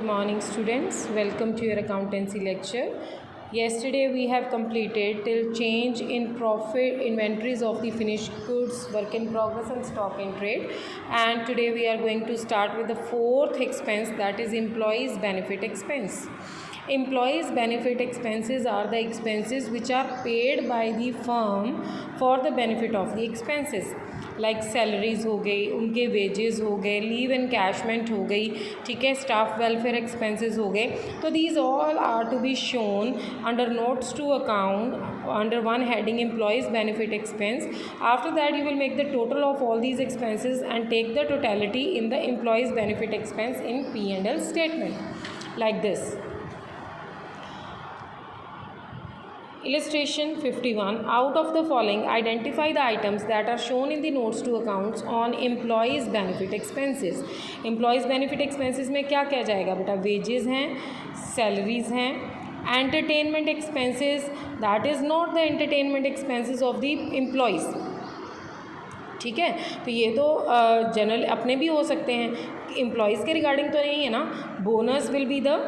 morning students, welcome to your accountancy lecture. Yesterday we have completed till change in profit inventories of the finished goods, work in progress and stock in trade, and today we are going to start with the fourth expense, that is employees benefit expense. Employees benefit expenses are the expenses which are paid by the firm for the benefit of the expenses, like salaries हो गई, उनके wages हो गए, leave encashment हो गई, ठीक है, staff welfare expenses हो गए. तो these all are to be shown under notes to account under one heading employees benefit expense. After that you will make the total of all these expenses and take the totality in the employees benefit expense in P&L statement like this. Illustration 51. Out of the following, identify the items that are shown in the notes to accounts on employees benefit expenses. Employees benefit expenses में क्या क्या जाएगा बेटा? Wages हैं, salaries हैं, entertainment expenses, that is not the entertainment expenses of the employees. ठीक है, तो ये तो जनरल अपने भी हो सकते हैं, एम्प्लॉयज़ के रिगार्डिंग तो नहीं है ना. Bonus will be the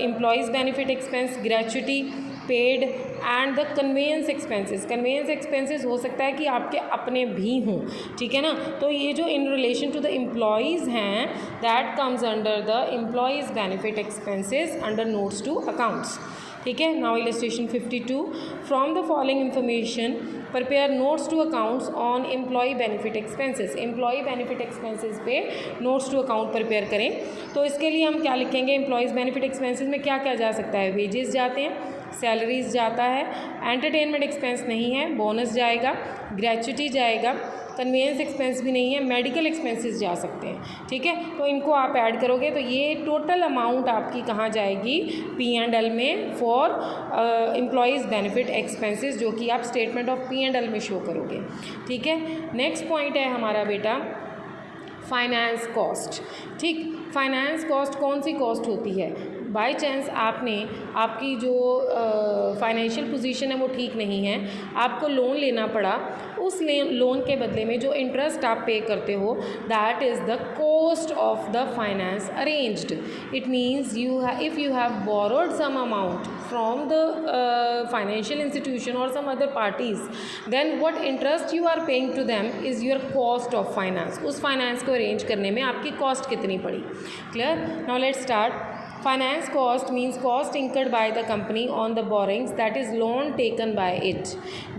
employees benefit expense, gratuity paid and the conveyance expenses. Conveyance expenses हो सकता है कि आपके अपने भी हों, ठीक है ना. तो ये जो in relation to the employees हैं, that comes under the employees benefit expenses under notes to accounts. ठीक है. Now illustration 52. From the following information prepare notes to accounts on employee benefit expenses. Employee benefit expenses पे notes to account prepare करें. तो इसके लिए हम क्या लिखेंगे? एम्प्लॉयज़ बेनिफिट एक्सपेंसेस में क्या क्या जा सकता है? वेजेस जाते हैं, सैलरीज जाता है, एंटरटेनमेंट एक्सपेंस नहीं है, बोनस जाएगा, ग्रेचुटी जाएगा, कन्वेंस एक्सपेंस भी नहीं है, मेडिकल एक्सपेंसेस जा सकते हैं. ठीक है, तो इनको आप ऐड करोगे तो ये टोटल अमाउंट आपकी कहाँ जाएगी? P&L में फॉर एम्प्लॉयज़ बेनिफिट एक्सपेंसेस, जो कि आप स्टेटमेंट ऑफ P&L में शो करोगे. ठीक है. नेक्स्ट पॉइंट है हमारा बेटा फाइनेंस कॉस्ट. ठीक, फाइनेंस कॉस्ट कौन सी कॉस्ट होती है? बाय चांस आपकी जो फाइनेंशियल पोजीशन है वो ठीक नहीं है, आपको लोन लेना पड़ा, उस लोन के बदले में जो इंटरेस्ट आप पे करते हो, that is the cost of the finance arranged. It means if you have borrowed some amount from the financial institution और some other parties, then what interest you are paying to them is your cost of finance. उस finance को arrange करने में आपकी cost कितनी पड़ी? Clear. Now let's start. Finance cost means cost incurred by the company on the borrowings, that is loan taken by it.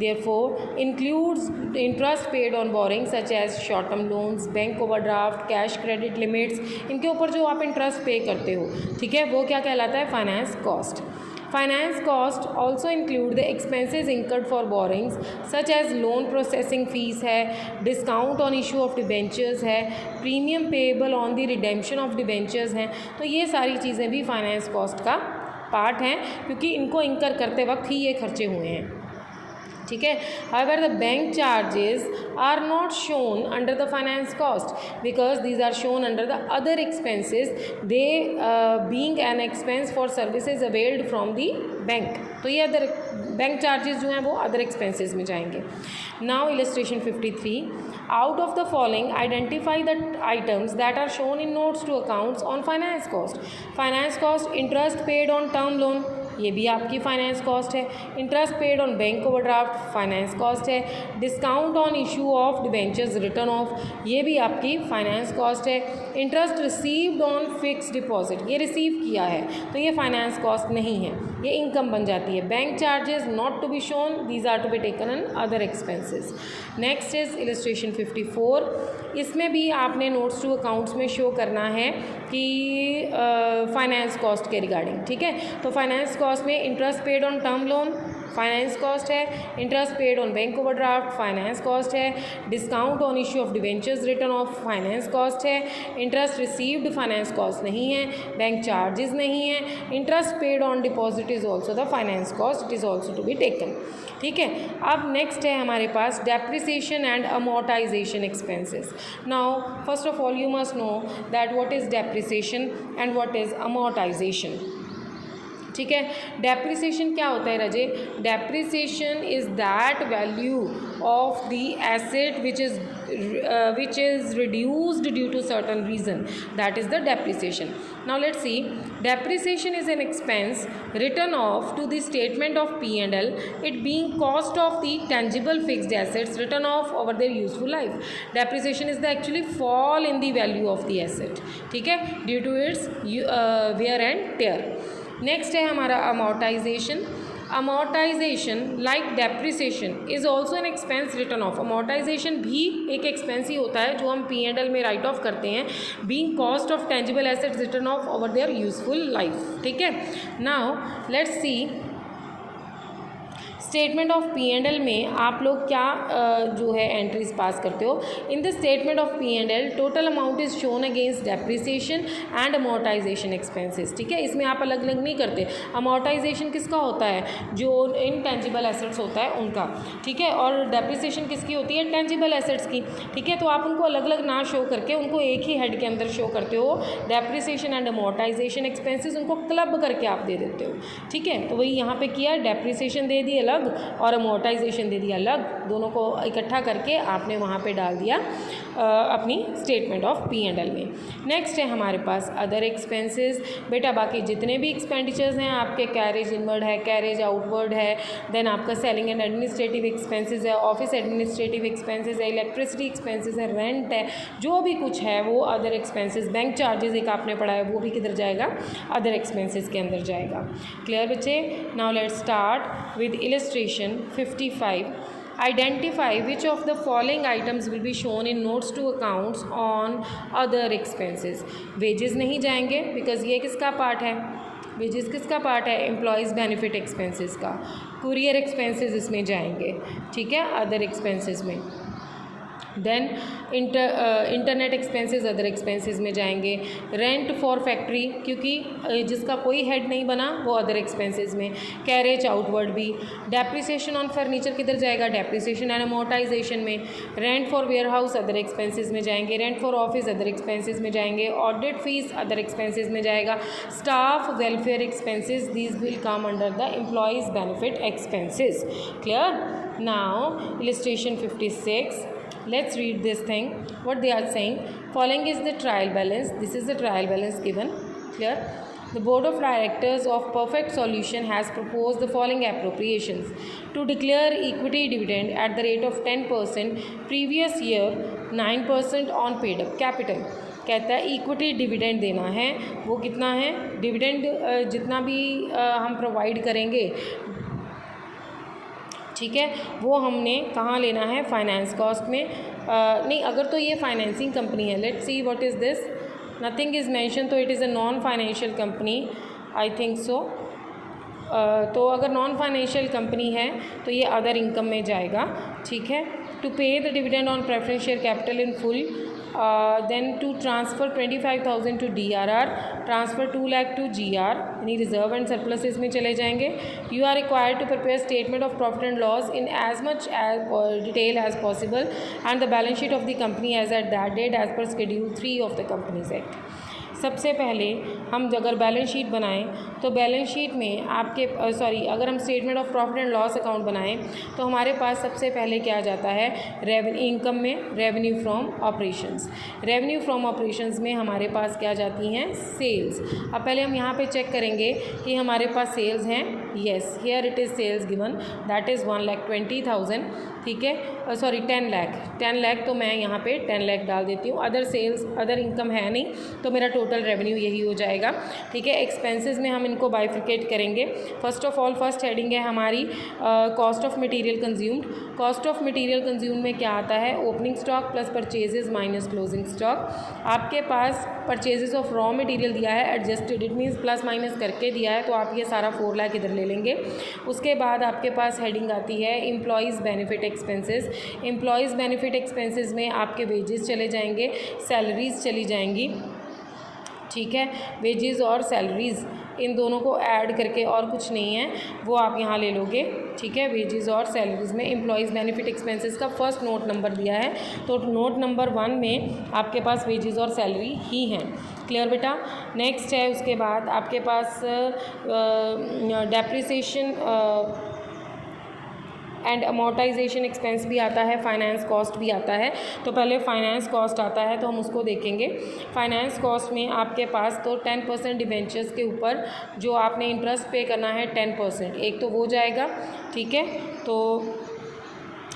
Therefore, includes interest paid on borrowings such as short term loans, bank overdraft, cash credit limits. इनके ऊपर जो आप interest पे करते हो, ठीक है, वो क्या कहलाता है? Finance cost. Finance cost also include the expenses incurred for borrowings such as loan processing fees है, discount on issue of debentures है, premium payable on the redemption of debentures हैं. तो ये सारी चीज़ें भी फाइनेंस कॉस्ट का पार्ट हैं, क्योंकि इनको इंकर करते वक्त ही ये खर्चे हुए हैं. ठीक है. However the bank charges are not shown under the finance cost because these are shown under the other expenses, they being an expense for services availed from the bank. तो ये अदर बैंक चार्जेस जो हैं वो other expenses में जाएंगे. Now illustration 53. Out of the following identify the items that are shown in notes to accounts on finance cost. Finance cost, interest paid on term loan, ये भी आपकी finance cost है. Interest paid on bank overdraft, finance cost है. Discount on issue of debentures written off, ये भी आपकी finance cost है. Interest received on fix deposit, ये रिसीव किया है तो ये फाइनेंस कॉस्ट नहीं है, ये इनकम बन जाती है. Bank charges not to be shown, these are to be taken in other expenses. Next is illustration 54. इसमें भी आपने नोट्स टू अकाउंट्स में शो करना है कि फाइनेंस कॉस्ट के रिगार्डिंग. ठीक है, तो फाइनेंस कॉस्ट में interest paid on term loan finance cost है, interest paid on bank overdraft finance cost है, discount on issue of debentures written off finance cost है, इंटरेस्ट रिसीव्ड फाइनेंस कॉस्ट नहीं है, बैंक चार्जेस नहीं है, interest paid on deposit is also the finance cost, it is also to be taken. ठीक है. अब next है हमारे पास depreciation and amortisation expenses. Now first of all you must know that what is depreciation and what is amortisation. ठीक है। Depreciation क्या होता है रजे? Depreciation is that value of the asset which is reduced due to certain reason, that is the depreciation. Now let's see, depreciation is an expense written off to the statement of P&L, it being cost of the tangible fixed assets written off over their useful life. Depreciation is the actually fall in the value of the asset, ठीक है, due to its wear and tear. Next है हमारा amortisation. Amortisation like depreciation is also an expense return of. Amortisation भी एक expense ही होता है जो हम P&L में राइट ऑफ करते हैं, being cost of tangible assets written off over their useful life. ठीक है. Now let's see statement of P&L में आप लोग क्या जो है एंट्रीज पास करते हो. In the statement of P&L total amount is shown against depreciation and amortisation expenses. ठीक है, इसमें आप अलग अलग नहीं करते. अमोर्टाइजेशन किसका होता है? जो इनटेंजिबल एसेट्स होता है उनका. ठीक है, और डेप्रिसिएशन किसकी होती है? टेंजिबल एसेट्स की. ठीक है, तो आप उनको अलग अलग ना शो करके उनको एक ही हेड के अंदर शो करते हो. डेप्रिसिएशन एंड अमोर्टाइजेशन एक्सपेंसेस उनको क्लब करके आप दे देते हो. ठीक है, तो वही यहाँ पे किया, डेप्रिसिएशन दे दी अलग और अमोर्टाइजेशन दे दिया अलग, दोनों को इकट्ठा करके आपने वहाँ पे डाल दिया अपनी स्टेटमेंट ऑफ P&L में. नेक्स्ट है हमारे पास अदर एक्सपेंसेस. बेटा बाकी जितने भी एक्सपेंडिचर्स हैं आपके, कैरेज इनवर्ड है, कैरेज आउटवर्ड है, देन आपका सेलिंग एंड एडमिनिस्ट्रेटिव एक्सपेंसेस है, ऑफिस एडमिनिस्ट्रेटिव एक्सपेंसेस है, इलेक्ट्रिसिटी एक्सपेंसेस है, रेंट है, जो भी कुछ है वो अदर एक्सपेंसेस. बैंक चार्जेस एक आपने पढ़ा है वो भी किधर जाएगा? अदर एक्सपेंसेस के अंदर जाएगा. क्लियर बच्चे? Now let's start with illustration 55. Identify which of the following items will be shown in notes to accounts on other expenses. wages नहीं जाएंगे बिकॉज ये किसका पार्ट है? wages किसका पार्ट है? एम्प्लॉयज़ बेनिफिट एक्सपेंसेस का. कुरियर एक्सपेंसेस इसमें जाएंगे. ठीक है, अदर एक्सपेंसेस में. Then internet expenses other expenses में जाएंगे. रेंट फॉर फैक्ट्री, क्योंकि जिसका कोई हेड नहीं बना वो अदर एक्सपेंसेस में. कैरेज आउटवर्ड भी. डेप्रिसिएशन ऑन फर्नीचर किधर जाएगा? डेप्रिसिएशन एंड अमोर्टाइजेशन में. Rent for warehouse other expenses में जाएंगे. Rent for office other expenses में जाएंगे. ऑडिट फीस अदर एक्सपेंसेस में जाएगा. Staff welfare expenses, these will come under the employees benefit expenses. Clear? Now illustration 56. Let's read this thing. What they are saying, following is the trial balance. This is the trial balance given. Clear? The board of directors of Perfect Solution has proposed the following appropriations: to declare equity dividend at the rate of 10%, previous year 9% on paid up capital. कहता है equity dividend देना है. वो कितना है? Dividend जितना भी हम प्रोवाइड करेंगे, ठीक है, वो हमने कहाँ लेना है? फाइनेंस कॉस्ट में. नहीं, अगर तो ये फाइनेंसिंग कंपनी है, let's see what is this. Nothing is mention, तो it is a non financial company, I think so. तो अगर नॉन फाइनेंशियल कंपनी है तो ये अदर इनकम में जाएगा. ठीक है. To pay the dividend on preference share capital in full. Then to transfer 25,000 to DRR, transfer 2 lakh to GR, यानी रिजर्व एंड सरप्लसेस में चले जाएंगे. You are required to prepare statement of profit and loss in as much as detail as possible and the balance sheet of the company as at that date as per schedule 3 of the companies act. सबसे पहले हम अगर balance sheet बनाएं तो balance sheet में आपके अगर हम statement of profit and loss account बनाएं तो हमारे पास सबसे पहले क्या जाता है? इनकम में revenue from operations. Revenue from operations में हमारे पास क्या जाती हैं? सेल्स. अब पहले हम यहाँ पे चेक करेंगे कि हमारे पास सेल्स हैं. Yes, here it is sales given, that is 1,20,000. ठीक है, 10 लाख. 10 लाख तो मैं यहाँ पे 10 लाख डाल देती हूँ. अदर सेल्स, अदर इनकम है नहीं, तो मेरा टोटल रेवेन्यू यही हो जाएगा. ठीक है. एक्सपेंसेस में हम इनको बाइफिकेट करेंगे. First of all first heading है हमारी cost of material consumed. Cost of material consume में क्या आता है? Opening stock plus purchases minus closing stock. आपके पास परचेजेस ऑफ रॉ मटेरियल दिया है, adjusted, it means plus minus करके दिया है, तो आप ये सारा 4 लाख इधर ले लेंगे. उसके बाद आपके पास हेडिंग आती है employees benefit expenses. Employees benefit expenses में आपके वेजेस चले जाएंगे, सैलरीज चली जाएंगी. ठीक है, वेजेस और सैलरीज़ इन दोनों को ऐड करके और कुछ नहीं है वो आप यहाँ ले लोगे. ठीक है, वेजेस और सैलरीज में एम्प्लॉयज़ बेनिफिट एक्सपेंसेस का फर्स्ट नोट नंबर दिया है, तो नोट नंबर 1 में आपके पास वेजेस और सैलरी ही हैं. क्लियर बेटा। नेक्स्ट है उसके बाद आपके पास डेप्रिसिएशन एंड अमोर्टाइजेशन एक्सपेंस भी आता है, फाइनेंस कॉस्ट भी आता है। तो पहले फाइनेंस कॉस्ट आता है तो हम उसको देखेंगे। फाइनेंस कॉस्ट में आपके पास तो 10% डिबेंचर्स के ऊपर जो आपने इंटरेस्ट पे करना है 10%, एक तो वो जाएगा, ठीक है। तो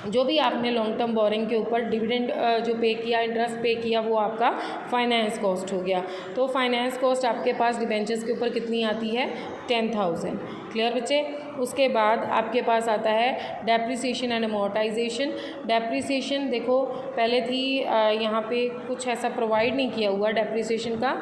जो भी आपने लॉन्ग टर्म बोरिंग के ऊपर डिविडेंड जो पे किया, इंटरेस्ट पे किया, वो आपका फाइनेंस कॉस्ट हो गया। तो फाइनेंस कॉस्ट आपके पास डिबेंचर्स के ऊपर कितनी आती है? 10,000। क्लियर बच्चे। उसके बाद आपके पास आता है डेप्रिसिएशन एंड अमोर्टाइजेशन। डेप्रिसिएशन देखो पहले थी यहाँ पे कुछ ऐसा प्रोवाइड नहीं किया हुआ डेप्रिसिएशन का,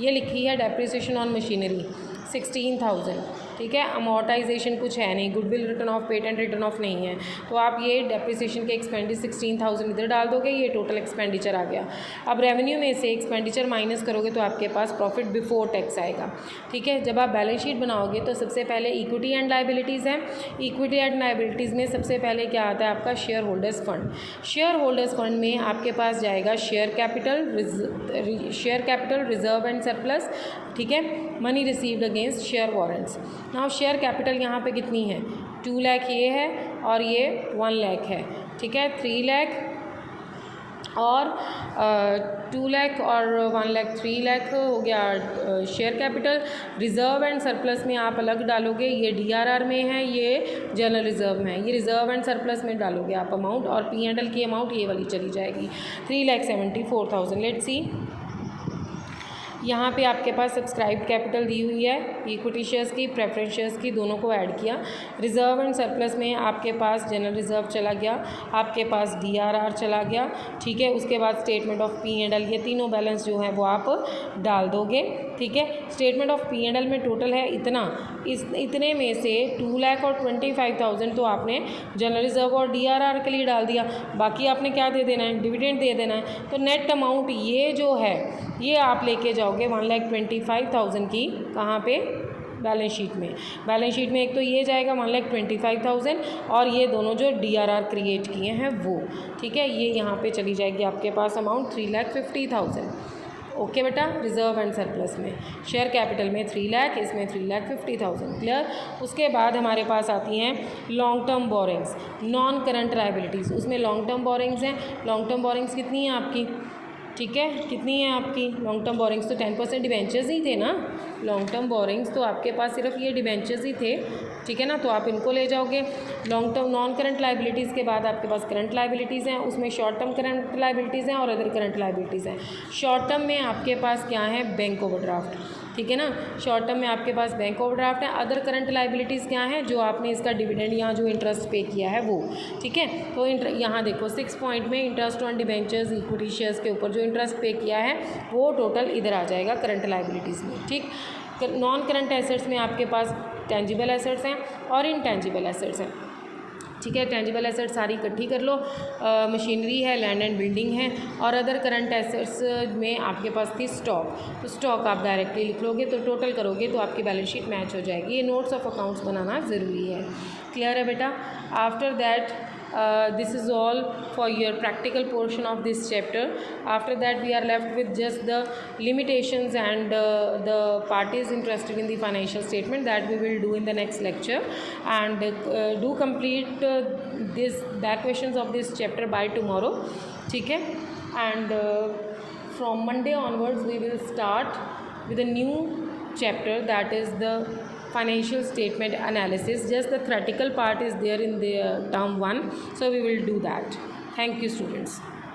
ये लिखी है डेप्रिसिएशन ऑन मशीनरी 16,000, ठीक है। अमोर्टाइजेशन कुछ है नहीं, goodwill return of, patent return of नहीं है। तो आप ये डेप्रिसिएशन के एक्सपेंडिचर 16,000 इधर डाल दोगे, ये टोटल एक्सपेंडिचर आ गया। अब रेवेन्यू में से एक्सपेंडिचर माइनस करोगे तो आपके पास प्रॉफिट बिफोर टैक्स आएगा, ठीक है। जब आप बैलेंस शीट बनाओगे तो सबसे पहले इक्विटी एंड लायबिलिटीज़ है। इक्विटी एंड लायबिलिटीज़ में सबसे पहले क्या आता है आपका? Share holders fund. Share holders fund में आपके पास जाएगा share capital, reserve and surplus, ठीक है। Money received against share warrants. Now share capital यहाँ पे कितनी है? 2 लाख ये है और ये 1 लाख है, ठीक है। 3 लाख और 2 लाख और 1 लाख 3 लाख हो गया share capital. Reserve and surplus में आप अलग डालोगे, ये DRR में है, ये जनरल रिज़र्व में है, ये रिज़र्व एंड सरप्लस में डालोगे आप अमाउंट, और P&L की अमाउंट ये वाली चली जाएगी 3,74,000। लेट्स सी, यहाँ पे आपके पास सब्सक्राइब कैपिटल दी हुई है, इक्विटी शेयर्स की, प्रेफरेंस शेयर्स की, दोनों को ऐड किया। रिज़र्व एंड सरप्लस में आपके पास जनरल रिज़र्व चला गया, आपके पास DRR चला गया, ठीक है। उसके बाद स्टेटमेंट ऑफ P&L, ये तीनों बैलेंस जो है वो आप डाल दोगे, ठीक है। स्टेटमेंट ऑफ P&L में टोटल है इतना, इतने में से 2,25,000 तो आपने जनरल रिज़र्व और DRR के लिए डाल दिया, बाकी आपने क्या दे देना है? डिविडेंड दे देना है। तो नेट अमाउंट ये जो है ये आप लेके जाओगे 1,25,000 की, कहाँ पे? बैलेंस शीट में। बैलेंस शीट में एक तो ये जाएगा 1,25,000 और ये दोनों जो DRR क्रिएट किए हैं वो, ठीक है, ये यहाँ पे चली जाएगी आपके पास अमाउंट 3,50,000। ओके बेटा। रिज़र्व एंड सरप्लस में, शेयर कैपिटल में 3 लाख, इसमें 3,50,000। क्लियर। उसके बाद हमारे पास आती हैं long term borrowings, non current liabilities. उसमें लॉन्ग टर्म बोरिंग्स हैं। लॉन्ग टर्म बोरिंग्स कितनी है आपकी? ठीक है, कितनी है आपकी लॉन्ग टर्म बोरिंग्स? तो 10% डिबेंचर्स ही थे ना। लॉन्ग टर्म बोरिंग्स तो आपके पास सिर्फ ये डिबेंचर्स ही थे, ठीक है ना। तो आप इनको ले जाओगे। Long term non current liabilities के बाद आपके पास करंट लायबिलिटीज़ हैं, उसमें शॉर्ट टर्म करंट लायबिलिटीज़ हैं और अदर करंट लायबिलिटीज़ हैं। शॉर्ट टर्म में आपके पास क्या है? बैंक ओवरड्राफ्ट, ठीक है ना। शॉर्ट टर्म में आपके पास बैंक ओवरड्राफ्ट है। अदर करंट लायबिलिटीज़ क्या है? जो आपने इसका डिविडेंड या जो इंटरेस्ट पे किया है वो, ठीक है। तो यहाँ देखो 6 पॉइंट में interest on debentures, equity shares के ऊपर जो इंटरेस्ट पे किया है वो टोटल इधर आ जाएगा करंट लायबिलिटीज़ में, ठीक। नॉन करंट एसेट्स में आपके पास टेंजिबल एसेट्स हैं और इनटेंजिबल एसेट्स हैं, ठीक है। टेंजिबल एसेट सारी इकट्ठी कर लो, मशीनरी है, लैंड एंड बिल्डिंग है, और अदर करंट एसेट्स में आपके पास थी स्टॉक। तो स्टॉक आप डायरेक्टली लिख लोगे, तो टोटल करोगे तो आपकी बैलेंस शीट मैच हो जाएगी। ये नोट्स ऑफ अकाउंट्स बनाना ज़रूरी है। क्लियर है बेटा। After that this is all for your practical portion of this chapter. After that we are left with just the limitations and the parties interested in the financial statement that we will do in the next lecture, and do complete the questions of this chapter by tomorrow, ठीक है। and from Monday onwards we will start with a new chapter, that is the financial statement analysis. Just the theoretical part is there in the term 1, so we will do that. Thank you students.